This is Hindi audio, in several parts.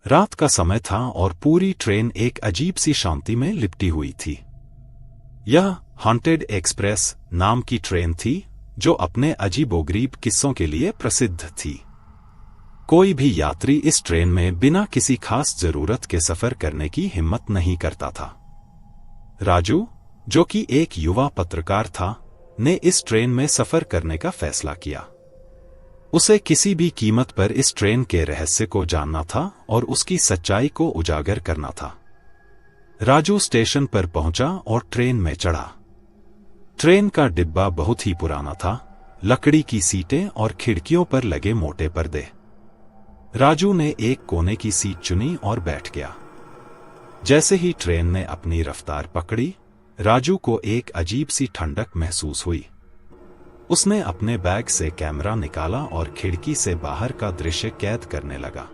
रात का समय था और पूरी ट्रेन एक अजीब सी शांति में लिपटी हुई थी। यह हॉन्टेड एक्सप्रेस नाम की ट्रेन थी जो अपने अजीबोगरीब किस्सों के लिए प्रसिद्ध थी। कोई भी यात्री इस ट्रेन में बिना किसी खास जरूरत के सफर करने की हिम्मत नहीं करता था। राजू, जो कि एक युवा पत्रकार था, ने इस ट्रेन में सफर करने का फैसला किया। उसे किसी भी कीमत पर इस ट्रेन के रहस्य को जानना था और उसकी सच्चाई को उजागर करना था। राजू स्टेशन पर पहुंचा और ट्रेन में चढ़ा। ट्रेन का डिब्बा बहुत ही पुराना था, लकड़ी की सीटें और खिड़कियों पर लगे मोटे पर्दे। राजू ने एक कोने की सीट चुनी और बैठ गया। जैसे ही ट्रेन ने अपनी रफ्तार पकड़ी, राजू को एक अजीब सी ठंडक महसूस हुई। उसने अपने बैग से कैमरा निकाला और खिड़की से बाहर का दृश्य कैद करने लगा।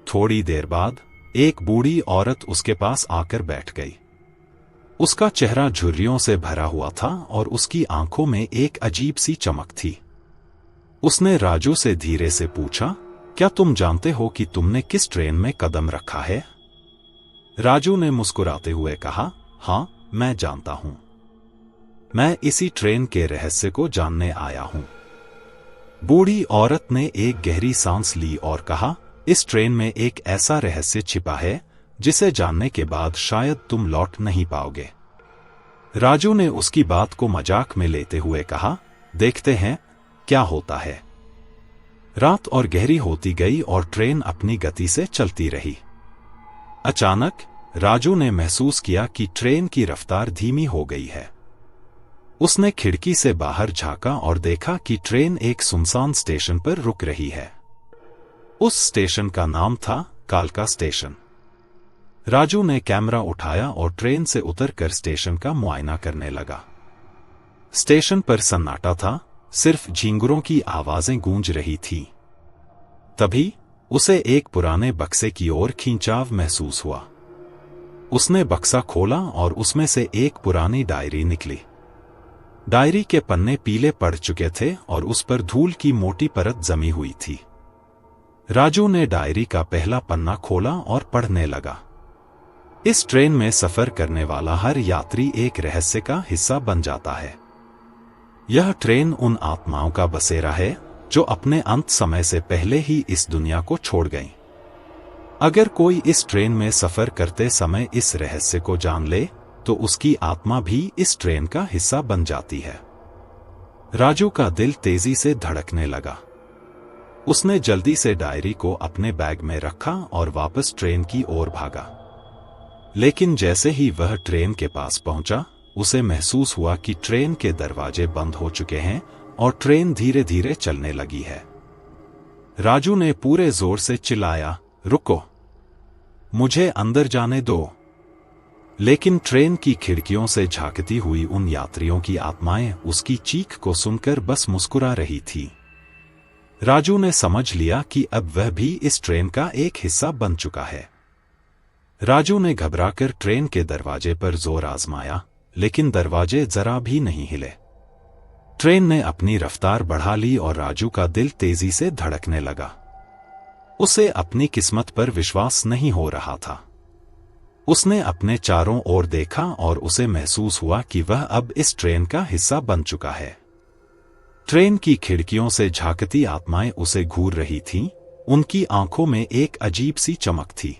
थोड़ी देर बाद एक बूढ़ी औरत उसके पास आकर बैठ गई। उसका चेहरा झुर्रियों से भरा हुआ था और उसकी आंखों में एक अजीब सी चमक थी। उसने राजू से धीरे से पूछा, क्या तुम जानते हो कि तुमने किस ट्रेन में कदम रखा है? राजू ने मुस्कुराते हुए कहा, हाँ, मैं जानता हूं। मैं इसी ट्रेन के रहस्य को जानने आया हूं। बूढ़ी औरत ने एक गहरी सांस ली और कहा, इस ट्रेन में एक ऐसा रहस्य छिपा है जिसे जानने के बाद शायद तुम लौट नहीं पाओगे। राजू ने उसकी बात को मजाक में लेते हुए कहा, देखते हैं क्या होता है। रात और गहरी होती गई और ट्रेन अपनी गति से चलती रही। अचानक राजू ने महसूस किया कि ट्रेन की रफ्तार धीमी हो गई है। उसने खिड़की से बाहर झांका और देखा कि ट्रेन एक सुनसान स्टेशन पर रुक रही है। उस स्टेशन का नाम था कालका स्टेशन। राजू ने कैमरा उठाया और ट्रेन से उतरकर स्टेशन का मुआयना करने लगा। स्टेशन पर सन्नाटा था, सिर्फ झींगुरों की आवाजें गूंज रही थीं। तभी उसे एक पुराने बक्से की ओर खींचाव महसूस हुआ। उसने बक्सा खोला और उसमें से एक पुरानी डायरी निकली। डायरी के पन्ने पीले पड़ चुके थे और उस पर धूल की मोटी परत जमी हुई थी। राजू ने डायरी का पहला पन्ना खोला और पढ़ने लगा। इस ट्रेन में सफर करने वाला हर यात्री एक रहस्य का हिस्सा बन जाता है। यह ट्रेन उन आत्माओं का बसेरा है जो अपने अंत समय से पहले ही इस दुनिया को छोड़ गईं। अगर कोई इस ट्रेन में सफर करते समय इस रहस्य को जान ले तो उसकी आत्मा भी इस ट्रेन का हिस्सा बन जाती है। राजू का दिल तेजी से धड़कने लगा। उसने जल्दी से डायरी को अपने बैग में रखा और वापस ट्रेन की ओर भागा। लेकिन जैसे ही वह ट्रेन के पास पहुंचा, उसे महसूस हुआ कि ट्रेन के दरवाजे बंद हो चुके हैं और ट्रेन धीरे धीरे चलने लगी है। राजू ने पूरे जोर से चिल्लाया, रुको, मुझे अंदर जाने दो। लेकिन ट्रेन की खिड़कियों से झांकती हुई उन यात्रियों की आत्माएं उसकी चीख को सुनकर बस मुस्कुरा रही थी। राजू ने समझ लिया कि अब वह भी इस ट्रेन का एक हिस्सा बन चुका है। राजू ने घबराकर ट्रेन के दरवाजे पर जोर आजमाया, लेकिन दरवाजे जरा भी नहीं हिले। ट्रेन ने अपनी रफ्तार बढ़ा ली और राजू का दिल तेजी से धड़कने लगा। उसे अपनी किस्मत पर विश्वास नहीं हो रहा था। उसने अपने चारों ओर देखा और उसे महसूस हुआ कि वह अब इस ट्रेन का हिस्सा बन चुका है। ट्रेन की खिड़कियों से झांकती आत्माएं उसे घूर रही थीं, उनकी आंखों में एक अजीब सी चमक थी।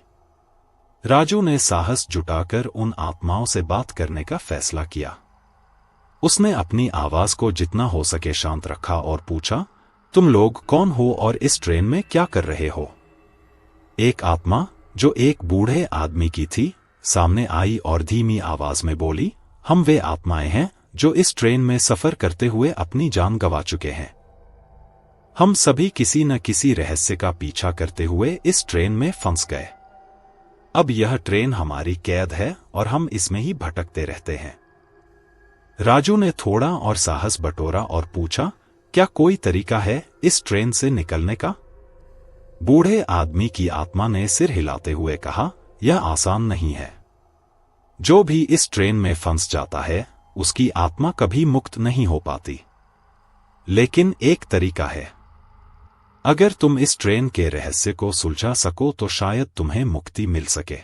राजू ने साहस जुटाकर उन आत्माओं से बात करने का फैसला किया। उसने अपनी आवाज को जितना हो सके शांत रखा और पूछा, तुम लोग कौन हो और इस ट्रेन में क्या कर रहे हो? एक आत्मा, जो एक बूढ़े आदमी की थी, सामने आई और धीमी आवाज में बोली, हम वे आत्माएं हैं जो इस ट्रेन में सफर करते हुए अपनी जान गंवा चुके हैं। हम सभी किसी न किसी रहस्य का पीछा करते हुए इस ट्रेन में फंस गए। अब यह ट्रेन हमारी कैद है और हम इसमें ही भटकते रहते हैं। राजू ने थोड़ा और साहस बटोरा और पूछा, क्या कोई तरीका है इस ट्रेन से निकलने का? बूढ़े आदमी की आत्मा ने सिर हिलाते हुए कहा, यह आसान नहीं है। जो भी इस ट्रेन में फंस जाता है, उसकी आत्मा कभी मुक्त नहीं हो पाती। लेकिन एक तरीका है। अगर तुम इस ट्रेन के रहस्य को सुलझा सको तो शायद तुम्हें मुक्ति मिल सके।